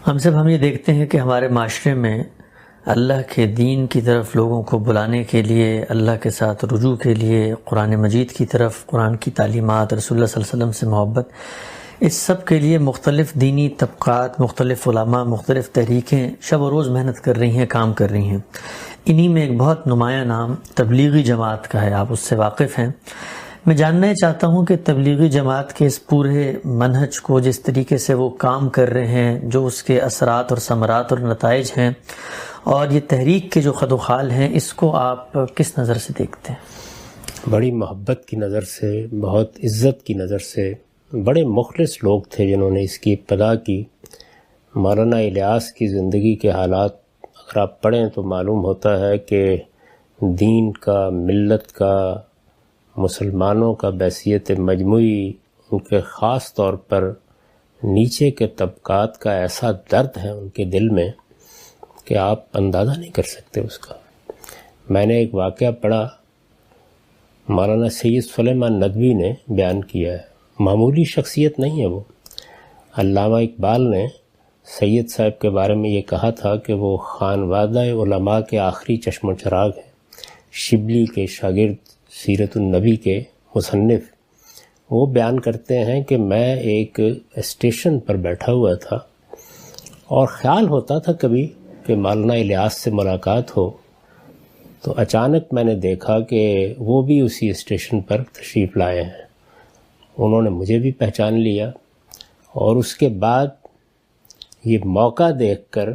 ہم یہ دیکھتے ہیں کہ ہمارے معاشرے میں اللہ کے دین کی طرف لوگوں کو بلانے کے لیے، اللہ کے ساتھ رجوع کے لیے، قرآن مجید کی طرف، قرآن کی تعلیمات، رسول اللہ صلی اللہ علیہ وسلم سے محبت، اس سب کے لیے مختلف دینی طبقات، مختلف علماء، مختلف تحریکیں شب و روز محنت کر رہی ہیں، کام کر رہی ہیں۔ انہی میں ایک بہت نمایاں نام تبلیغی جماعت کا ہے، آپ اس سے واقف ہیں۔ میں جاننا چاہتا ہوں کہ تبلیغی جماعت کے اس پورے منہج کو، جس طریقے سے وہ کام کر رہے ہیں، جو اس کے اثرات اور ثمرات اور نتائج ہیں، اور یہ تحریک کے جو خد و خال ہیں، اس کو آپ کس نظر سے دیکھتے ہیں؟ بڑی محبت کی نظر سے، بہت عزت کی نظر سے، بڑے مخلص لوگ تھے جنہوں نے اس کی ابتدا کی۔ مولانا الیاس کی زندگی کے حالات اگر آپ پڑھیں تو معلوم ہوتا ہے کہ دین کا، ملت کا، مسلمانوں کا بحیثیت مجموعی، ان کے خاص طور پر نیچے کے طبقات کا ایسا درد ہے ان کے دل میں کہ آپ اندازہ نہیں کر سکتے اس کا۔ میں نے ایک واقعہ پڑھا، مولانا سید سلیمان ندوی نے بیان کیا ہے، معمولی شخصیت نہیں ہے وہ۔ علامہ اقبال نے سید صاحب کے بارے میں یہ کہا تھا کہ وہ خانوادہ علماء کے آخری چشم و چراغ ہیں، شبلی کے شاگرد، سیرت النبی کے مصنف۔ وہ بیان کرتے ہیں کہ میں ایک اسٹیشن پر بیٹھا ہوا تھا اور خیال ہوتا تھا کبھی کہ مولانا الیاس سے ملاقات ہو، تو اچانک میں نے دیکھا کہ وہ بھی اسی اسٹیشن پر تشریف لائے ہیں۔ انہوں نے مجھے بھی پہچان لیا، اور اس کے بعد یہ موقع دیکھ کر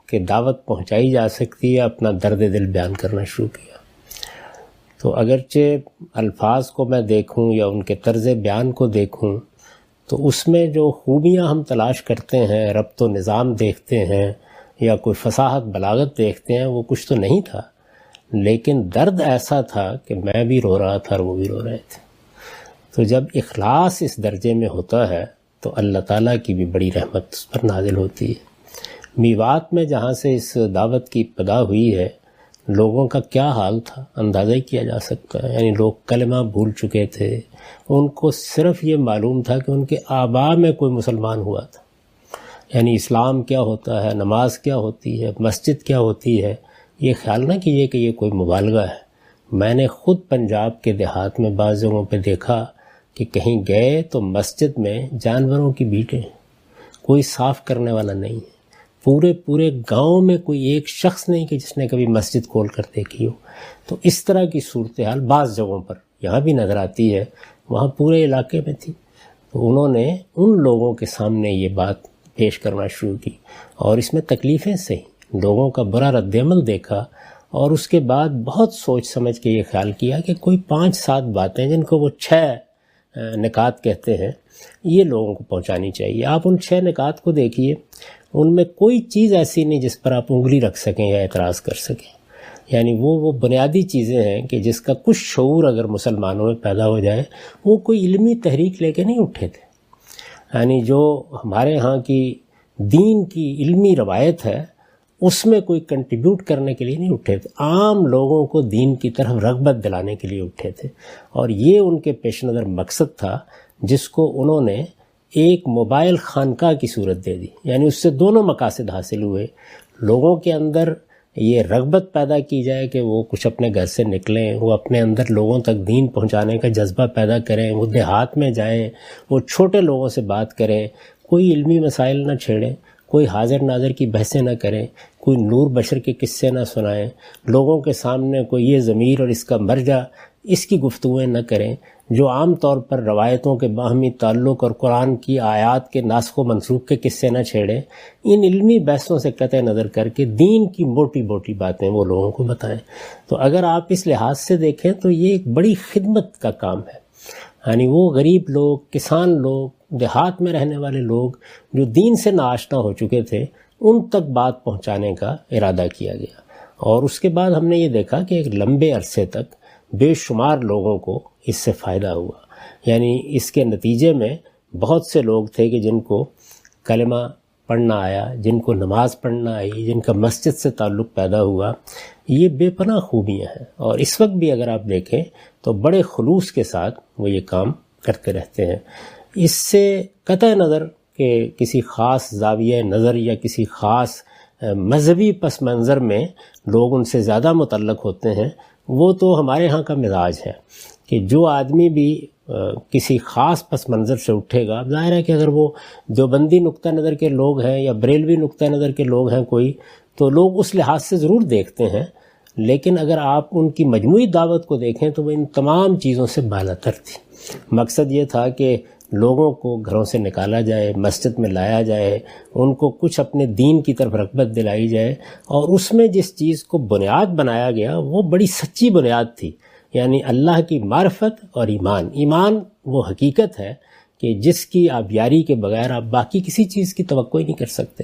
کہ دعوت پہنچائی جا سکتی ہے، اپنا درد دل بیان کرنا شروع کیا۔ تو اگرچہ الفاظ کو میں دیکھوں یا ان کے طرز بیان کو دیکھوں تو اس میں جو خوبیاں ہم تلاش کرتے ہیں، ربط و نظام دیکھتے ہیں یا کوئی فصاحت بلاغت دیکھتے ہیں، وہ کچھ تو نہیں تھا، لیکن درد ایسا تھا کہ میں بھی رو رہا تھا اور وہ بھی رو رہے تھے۔ تو جب اخلاص اس درجے میں ہوتا ہے تو اللہ تعالیٰ کی بھی بڑی رحمت اس پر نازل ہوتی ہے۔ میوات میں جہاں سے اس دعوت کی ابتدا ہوئی ہے، لوگوں کا کیا حال تھا اندازہ ہی کیا جا سکتا ہے۔ یعنی لوگ کلمہ بھول چکے تھے، ان کو صرف یہ معلوم تھا کہ ان کے آباء میں کوئی مسلمان ہوا تھا، یعنی اسلام کیا ہوتا ہے، نماز کیا ہوتی ہے، مسجد کیا ہوتی ہے۔ یہ خیال نہ کیجیے کہ یہ کوئی مبالغہ ہے۔ میں نے خود پنجاب کے دیہات میں بعض جگہوں پہ دیکھا کہ کہیں گئے تو مسجد میں جانوروں کی بھیڑیں، کوئی صاف کرنے والا نہیں ہے، پورے گاؤں میں کوئی ایک شخص نہیں کہ جس نے کبھی مسجد کھول کر دیکھی ہو۔ تو اس طرح کی صورتحال بعض جگہوں پر یہاں بھی نظر آتی ہے، وہاں پورے علاقے میں تھی۔ تو انہوں نے ان لوگوں کے سامنے یہ بات پیش کرنا شروع کی، اور اس میں تکلیفیں سہی، لوگوں کا برا رد عمل دیکھا، اور اس کے بعد بہت سوچ سمجھ کے یہ خیال کیا کہ کوئی 5-7 باتیں جن کو وہ 6 نکات کہتے ہیں، یہ لوگوں کو پہنچانی چاہیے۔ آپ ان 6 نکات کو دیکھیے، ان میں کوئی چیز ایسی نہیں جس پر آپ انگلی رکھ سکیں یا اعتراض کر سکیں۔ یعنی وہ بنیادی چیزیں ہیں کہ جس کا کچھ شعور اگر مسلمانوں میں پیدا ہو جائے، وہ کوئی علمی تحریک لے کے نہیں اٹھے تھے۔ یعنی جو ہمارے ہاں کی دین کی علمی روایت ہے، اس میں کوئی کنٹریبیوٹ کرنے کے لیے نہیں اٹھے تھے، عام لوگوں کو دین کی طرف رغبت دلانے کے لیے اٹھے تھے، اور یہ ان کے پیش نظر مقصد تھا، جس کو انہوں نے ایک موبائل خانقاہ کی صورت دے دی۔ یعنی اس سے دونوں مقاصد حاصل ہوئے، لوگوں کے اندر یہ رغبت پیدا کی جائے کہ وہ کچھ اپنے گھر سے نکلیں، وہ اپنے اندر لوگوں تک دین پہنچانے کا جذبہ پیدا کریں، وہ دیہات میں جائیں، وہ چھوٹے لوگوں سے بات کریں، کوئی علمی مسائل نہ چھیڑیں، کوئی حاضر ناظر کی بحثیں نہ کریں، کوئی نور بشر کے قصے نہ سنائیں، لوگوں کے سامنے کوئی یہ ضمیر اور اس کا مرجع، اس کی گفتگویں نہ کریں، جو عام طور پر روایتوں کے باہمی تعلق اور قرآن کی آیات کے ناسخ و منسوخ کے قصے نہ چھیڑیں۔ ان علمی بحثوں سے قطع نظر کر کے دین کی موٹی موٹی باتیں وہ لوگوں کو بتائیں۔ تو اگر آپ اس لحاظ سے دیکھیں تو یہ ایک بڑی خدمت کا کام ہے۔ یعنی وہ غریب لوگ، کسان لوگ، دیہات میں رہنے والے لوگ جو دین سے ناآشنا ہو چکے تھے، ان تک بات پہنچانے کا ارادہ کیا گیا۔ اور اس کے بعد ہم نے یہ دیکھا کہ ایک لمبے عرصے تک بے شمار لوگوں کو اس سے فائدہ ہوا۔ یعنی اس کے نتیجے میں بہت سے لوگ تھے کہ جن کو کلمہ پڑھنا آیا، جن کو نماز پڑھنا آئی، جن کا مسجد سے تعلق پیدا ہوا۔ یہ بے پناہ خوبیاں ہیں، اور اس وقت بھی اگر آپ دیکھیں تو بڑے خلوص کے ساتھ وہ یہ کام کرتے رہتے ہیں۔ اس سے قطع نظر کہ کسی خاص زاویہ نظر یا کسی خاص مذہبی پس منظر میں لوگ ان سے زیادہ متعلق ہوتے ہیں، وہ تو ہمارے ہاں کا مزاج ہے کہ جو آدمی بھی کسی خاص پس منظر سے اٹھے گا، ظاہر ہے کہ اگر وہ دیوبندی نقطہ نظر کے لوگ ہیں یا بریلوی نقطہ نظر کے لوگ ہیں کوئی، تو لوگ اس لحاظ سے ضرور دیکھتے ہیں، لیکن اگر آپ ان کی مجموعی دعوت کو دیکھیں تو وہ ان تمام چیزوں سے بالاتر تھی۔ مقصد یہ تھا کہ لوگوں کو گھروں سے نکالا جائے، مسجد میں لایا جائے، ان کو کچھ اپنے دین کی طرف رغبت دلائی جائے، اور اس میں جس چیز کو بنیاد بنایا گیا وہ بڑی سچی بنیاد تھی، یعنی اللہ کی معرفت اور ایمان۔ ایمان وہ حقیقت ہے کہ جس کی آپ یاری کے بغیر آپ باقی کسی چیز کی توقع ہی نہیں کر سکتے۔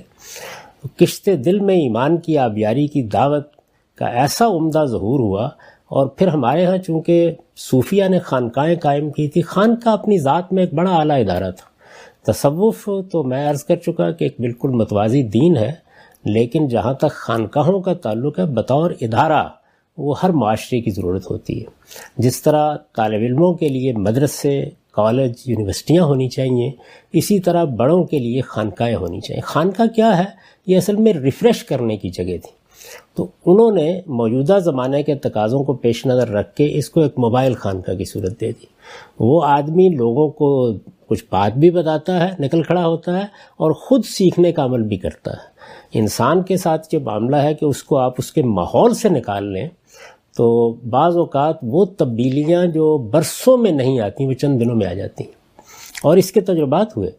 کشت دل میں ایمان کی آبیاری کی دعوت کا ایسا عمدہ ظہور ہوا، اور پھر ہمارے ہاں چونکہ صوفیہ نے خانقاہیں قائم کی تھی، خانقاہ اپنی ذات میں ایک بڑا اعلیٰ ادارہ تھا۔ تصوف تو میں عرض کر چکا کہ ایک بالکل متوازی دین ہے، لیکن جہاں تک خانقاہوں کا تعلق ہے بطور ادارہ وہ ہر معاشرے کی ضرورت ہوتی ہے۔ جس طرح طالب علموں کے لیے مدرسے، کالج، یونیورسٹیاں ہونی چاہیے، اسی طرح بڑوں کے لیے خانقاہیں ہونی چاہیے۔ خانقاہ کیا ہے؟ یہ اصل میں ریفریش کرنے کی جگہ تھی، تو انہوں نے موجودہ زمانے کے تقاضوں کو پیش نظر رکھ کے اس کو ایک موبائل خانقاہ کی صورت دے دی۔ وہ آدمی لوگوں کو کچھ بات بھی بتاتا ہے، نکل کھڑا ہوتا ہے، اور خود سیکھنے کا عمل بھی کرتا ہے۔ انسان کے ساتھ یہ معاملہ ہے کہ اس کو آپ اس کے ماحول سے نکال لیں تو بعض اوقات وہ تبدیلیاں جو برسوں میں نہیں آتی وہ چند دنوں میں آ جاتی ہیں، اور اس کے تجربات ہوئے۔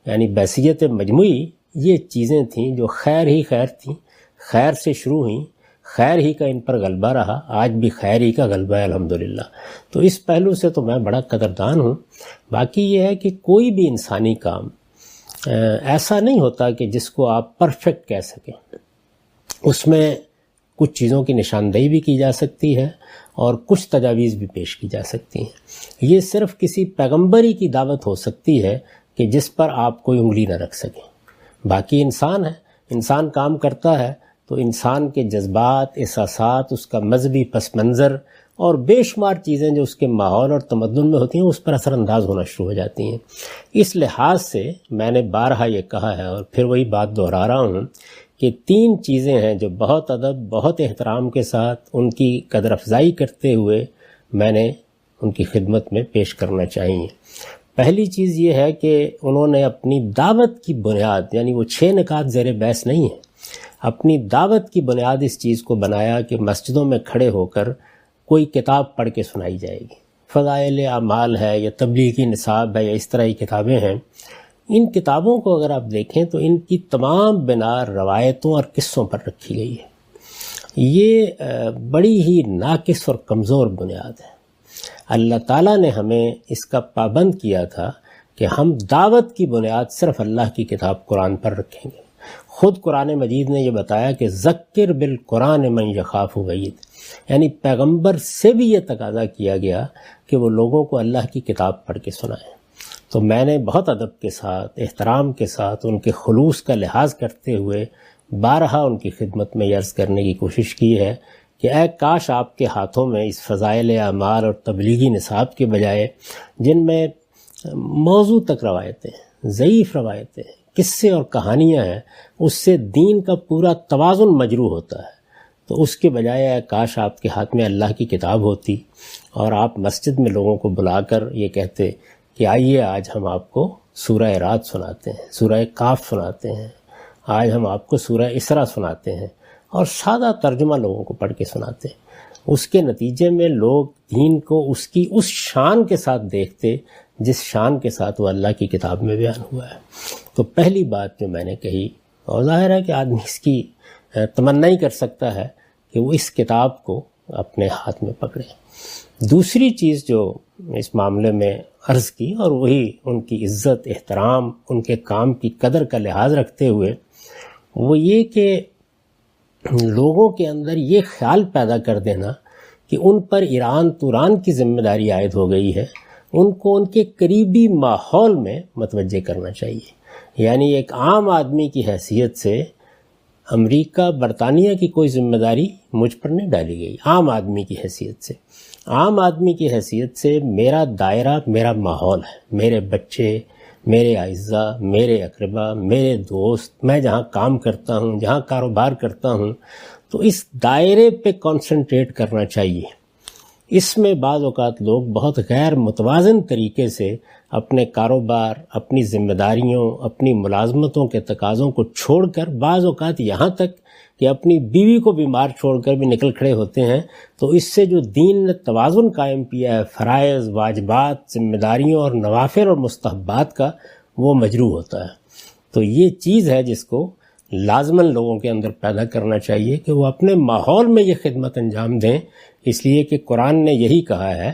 یعنی بحثیت مجموعی یہ چیزیں تھیں جو خیر ہی خیر تھیں، خیر سے شروع ہوئیں، خیر ہی کا ان پر غلبہ رہا، آج بھی خیر ہی کا غلبہ ہے الحمدللہ۔ تو اس پہلو سے تو میں بڑا قدردان ہوں۔ باقی یہ ہے کہ کوئی بھی انسانی کام ایسا نہیں ہوتا کہ جس کو آپ پرفیکٹ کہہ سکیں، اس میں کچھ چیزوں کی نشاندہی بھی کی جا سکتی ہے اور کچھ تجاویز بھی پیش کی جا سکتی ہیں۔ یہ صرف کسی پیغمبری کی دعوت ہو سکتی ہے کہ جس پر آپ کوئی انگلی نہ رکھ سکیں۔ باقی انسان ہے، انسان کام کرتا ہے تو انسان کے جذبات، احساسات، اس کا مذہبی پس منظر اور بے شمار چیزیں جو اس کے ماحول اور تمدن میں ہوتی ہیں اس پر اثر انداز ہونا شروع ہو جاتی ہیں۔ اس لحاظ سے میں نے بارہا یہ کہا ہے اور پھر وہی بات دہرا رہا ہوں کہ 3 چیزیں ہیں جو بہت ادب، بہت احترام کے ساتھ ان کی قدر افزائی کرتے ہوئے میں نے ان کی خدمت میں پیش کرنا چاہیے۔ پہلی چیز یہ ہے کہ انہوں نے اپنی دعوت کی بنیاد، یعنی وہ 6 نکات زیر بحث نہیں ہیں، اپنی دعوت کی بنیاد اس چیز کو بنایا کہ مسجدوں میں کھڑے ہو کر کوئی کتاب پڑھ کے سنائی جائے گی۔ فضائل اعمال ہے یا تبلیغی نصاب ہے یا اس طرح کی کتابیں ہیں۔ ان کتابوں کو اگر آپ دیکھیں تو ان کی تمام بنا روایتوں اور قصوں پر رکھی گئی ہے۔ یہ بڑی ہی ناقص اور کمزور بنیاد ہے۔ اللہ تعالیٰ نے ہمیں اس کا پابند کیا تھا کہ ہم دعوت کی بنیاد صرف اللہ کی کتاب قرآن پر رکھیں گے۔ خود قرآن مجید نے یہ بتایا کہ ذکر بالقرآن من یخاف وعید، یعنی پیغمبر سے بھی یہ تقاضا کیا گیا کہ وہ لوگوں کو اللہ کی کتاب پڑھ کے سنائیں۔ تو میں نے بہت ادب کے ساتھ، احترام کے ساتھ، ان کے خلوص کا لحاظ کرتے ہوئے بارہا ان کی خدمت میں عرض کرنے کی کوشش کی ہے کہ اے کاش آپ کے ہاتھوں میں اس فضائل اعمال اور تبلیغی نصاب کے بجائے، جن میں موضوع تک روایتیں، ضعیف روایتیں، قصے اور کہانیاں ہیں، اس سے دین کا پورا توازن مجروح ہوتا ہے، تو اس کے بجائے کاش آپ کے ہاتھ میں اللہ کی کتاب ہوتی اور آپ مسجد میں لوگوں کو بلا کر یہ کہتے کہ آئیے آج ہم آپ کو سورہ رات سناتے ہیں، سورہ کاف سناتے ہیں، آج ہم آپ کو سورہ اسراء سناتے ہیں، اور سادہ ترجمہ لوگوں کو پڑھ کے سناتے ہیں۔ اس کے نتیجے میں لوگ دین کو اس کی اس شان کے ساتھ دیکھتے جس شان کے ساتھ وہ اللہ کی کتاب میں بیان ہوا ہے۔ تو پہلی بات جو میں نے کہی، اور ظاہر ہے کہ آدمی اس کی تمنا ہی کر سکتا ہے کہ وہ اس کتاب کو اپنے ہاتھ میں پکڑے۔ دوسری چیز جو اس معاملے میں عرض کی، اور وہی ان کی عزت، احترام، ان کے کام کی قدر کا لحاظ رکھتے ہوئے، وہ یہ کہ لوگوں کے اندر یہ خیال پیدا کر دینا کہ ان پر ایران توران کی ذمہ داری عائد ہو گئی ہے، ان کو ان کے قریبی ماحول میں متوجہ کرنا چاہیے۔ یعنی ایک عام آدمی کی حیثیت سے امریکہ، برطانیہ کی کوئی ذمہ داری مجھ پر نہیں ڈالی گئی۔ عام آدمی کی حیثیت سے، عام آدمی کی حیثیت سے میرا دائرہ میرا ماحول ہے، میرے بچے، میرے اعزاء، میرے اقربا، میرے دوست، میں جہاں کام کرتا ہوں، جہاں کاروبار کرتا ہوں، تو اس دائرے پہ کنسنٹریٹ کرنا چاہیے۔ اس میں بعض اوقات لوگ بہت غیر متوازن طریقے سے اپنے کاروبار، اپنی ذمہ داریوں، اپنی ملازمتوں کے تقاضوں کو چھوڑ کر، بعض اوقات یہاں تک کہ اپنی بیوی کو بیمار چھوڑ کر بھی نکل کھڑے ہوتے ہیں، تو اس سے جو دین نے توازن قائم کیا ہے فرائض، واجبات، ذمہ داریوں اور نوافل اور مستحبات کا، وہ مجروح ہوتا ہے۔ تو یہ چیز ہے جس کو لازماً لوگوں کے اندر پیدا کرنا چاہیے کہ وہ اپنے ماحول میں یہ خدمت انجام دیں، اس لیے کہ قرآن نے یہی کہا ہے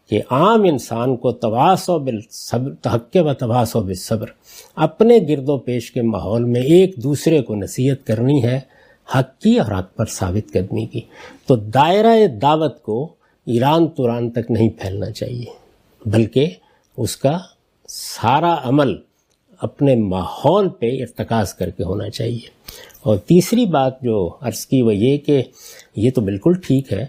کہ عام انسان کو تواصوا بالصبر تحقق و تواصوا بالصبر، اپنے گرد و پیش کے ماحول میں ایک دوسرے کو نصیحت کرنی ہے، حق کی اور حق پر ثابت قدمی کی۔ تو دائرہ دعوت کو ایران توران تک نہیں پھیلنا چاہیے، بلکہ اس کا سارا عمل اپنے ماحول پہ ارتکاز کر کے ہونا چاہیے۔ اور تیسری بات جو عرض کی وہ یہ کہ یہ تو بالکل ٹھیک ہے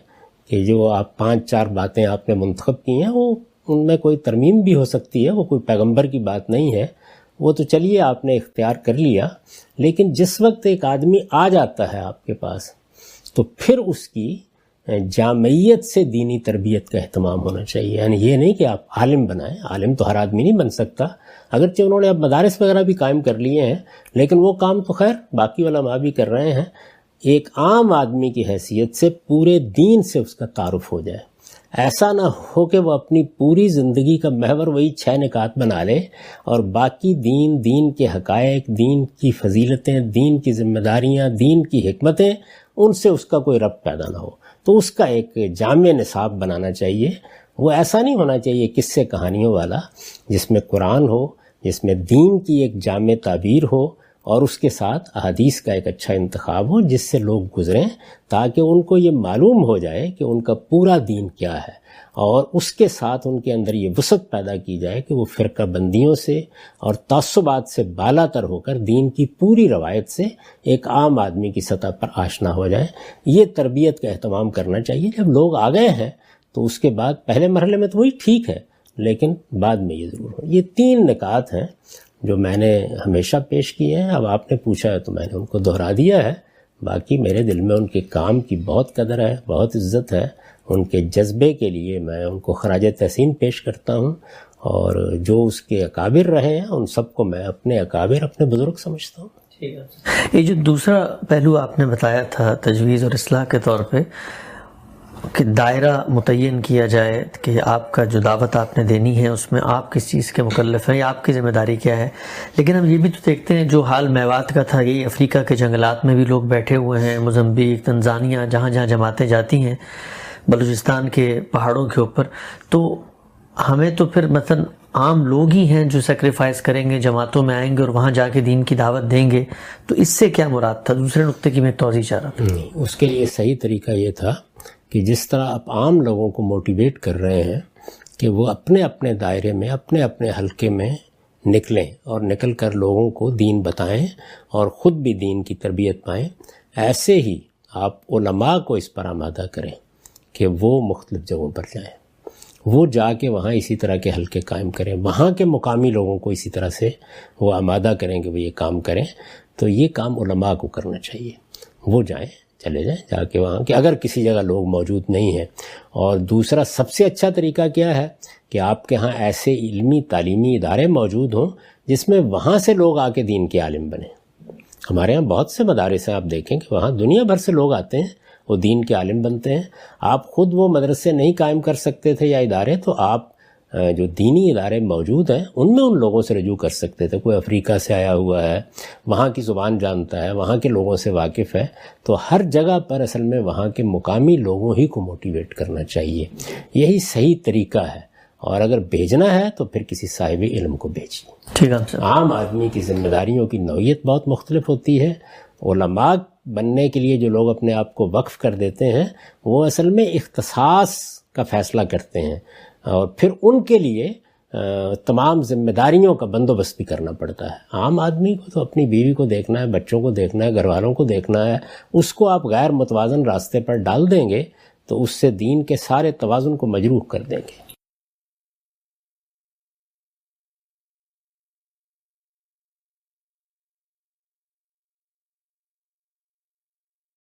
کہ جو آپ 5-4 باتیں آپ نے منتخب کی ہیں، وہ ان میں کوئی ترمیم بھی ہو سکتی ہے، وہ کوئی پیغمبر کی بات نہیں ہے، وہ تو چلیے آپ نے اختیار کر لیا، لیکن جس وقت ایک آدمی آ جاتا ہے آپ کے پاس تو پھر اس کی جامعیت سے دینی تربیت کا اہتمام ہونا چاہیے۔ یعنی یہ نہیں کہ آپ عالم بنائیں، عالم تو ہر آدمی نہیں بن سکتا، اگرچہ انہوں نے اب مدارس وغیرہ بھی قائم کر لیے ہیں، لیکن وہ کام تو خیر باقی علماء بھی کر رہے ہیں۔ ایک عام آدمی کی حیثیت سے پورے دین سے اس کا تعارف ہو جائے، ایسا نہ ہو کہ وہ اپنی پوری زندگی کا محور وہی 6 نکات بنا لے اور باقی دین کے حقائق، دین کی فضیلتیں، دین کی ذمہ داریاں، دین کی حکمتیں، ان سے اس کا کوئی ربط پیدا نہ ہو۔ تو اس کا ایک جامع نصاب بنانا چاہیے۔ وہ ایسا نہیں ہونا چاہیے قصے کہانیوں والا، جس میں قرآن ہو، جس میں دین کی ایک جامع تعبیر ہو اور اس کے ساتھ احادیث کا ایک اچھا انتخاب ہو جس سے لوگ گزریں، تاکہ ان کو یہ معلوم ہو جائے کہ ان کا پورا دین کیا ہے، اور اس کے ساتھ ان کے اندر یہ وسعت پیدا کی جائے کہ وہ فرقہ بندیوں سے اور تعصبات سے بالا تر ہو کر دین کی پوری روایت سے ایک عام آدمی کی سطح پر آشنا ہو جائیں۔ یہ تربیت کا اہتمام کرنا چاہیے۔ جب لوگ آ گئے ہیں تو اس کے بعد پہلے مرحلے میں تو وہی ٹھیک ہے، لیکن بعد میں یہ ضرور ہو۔ یہ 3 نکات ہیں جو میں نے ہمیشہ پیش کیے ہیں، اب آپ نے پوچھا ہے تو میں نے ان کو دہرا دیا ہے۔ باقی میرے دل میں ان کے کام کی بہت قدر ہے، بہت عزت ہے، ان کے جذبے کے لیے میں ان کو خراج تحسین پیش کرتا ہوں، اور جو اس کے اکابر رہے ہیں ان سب کو میں اپنے اکابر، اپنے بزرگ سمجھتا ہوں۔ یہ جو دوسرا پہلو آپ نے بتایا تھا تجویز اور اصلاح کے طور پہ کہ دائرہ متعین کیا جائے کہ آپ کا جو دعوت آپ نے دینی ہے اس میں آپ کس چیز کے مکلف ہیں یا آپ کی ذمہ داری کیا ہے، لیکن ہم یہ بھی تو دیکھتے ہیں جو حال میوات کا تھا، یہی افریقہ کے جنگلات میں بھی لوگ بیٹھے ہوئے ہیں، موزمبیق، تنزانیہ، جہاں جہاں جماعتیں جاتی ہیں، بلوچستان کے پہاڑوں کے اوپر، تو ہمیں تو پھر مثلا عام لوگ ہی ہیں جو سیکریفائز کریں گے، جماعتوں میں آئیں گے اور وہاں جا کے دین کی دعوت دیں گے، تو اس سے کیا مراد تھا؟ دوسرے نقطے کی میں توضیح چاہ رہا تھا۔ اس کے لیے صحیح طریقہ یہ تھا کہ جس طرح آپ عام لوگوں کو موٹیویٹ کر رہے ہیں کہ وہ اپنے اپنے دائرے میں، اپنے اپنے حلقے میں نکلیں اور نکل کر لوگوں کو دین بتائیں اور خود بھی دین کی تربیت پائیں، ایسے ہی آپ علماء کو اس پر آمادہ کریں کہ وہ مختلف جگہوں پر جائیں، وہ جا کے وہاں اسی طرح کے حلقے قائم کریں، وہاں کے مقامی لوگوں کو اسی طرح سے وہ آمادہ کریں کہ وہ یہ کام کریں۔ تو یہ کام علماء کو کرنا چاہیے، وہ جائیں، چلے جائیں جا کے وہاں کہ اگر کسی جگہ لوگ موجود نہیں ہیں۔ اور دوسرا سب سے اچھا طریقہ کیا ہے کہ آپ کے ہاں ایسے علمی تعلیمی ادارے موجود ہوں جس میں وہاں سے لوگ آ کے دین کے عالم بنیں۔ ہمارے ہاں بہت سے مدارس ہیں، آپ دیکھیں کہ وہاں دنیا بھر سے لوگ آتے ہیں، وہ دین کے عالم بنتے ہیں۔ آپ خود وہ مدرسے نہیں قائم کر سکتے تھے یا ادارے، تو آپ جو دینی ادارے موجود ہیں ان میں ان لوگوں سے رجوع کر سکتے تھے۔ کوئی افریقہ سے آیا ہوا ہے، وہاں کی زبان جانتا ہے، وہاں کے لوگوں سے واقف ہے، تو ہر جگہ پر اصل میں وہاں کے مقامی لوگوں ہی کو موٹیویٹ کرنا چاہیے۔ یہی صحیح طریقہ ہے، اور اگر بھیجنا ہے تو پھر کسی صاحب علم کو بھیجیے۔ ٹھیک ہے۔ عام آدمی کی ذمہ داریوں کی نوعیت بہت مختلف ہوتی ہے۔ علماء بننے کے لیے جو لوگ اپنے آپ کو وقف کر دیتے ہیں وہ اصل میں اختصاص کا فیصلہ کرتے ہیں، اور پھر ان کے لیے تمام ذمہ داریوں کا بندوبست بھی کرنا پڑتا ہے۔ عام آدمی کو تو اپنی بیوی کو دیکھنا ہے، بچوں کو دیکھنا ہے، گھر والوں کو دیکھنا ہے، اس کو آپ غیر متوازن راستے پر ڈال دیں گے تو اس سے دین کے سارے توازن کو مجروح کر دیں گے۔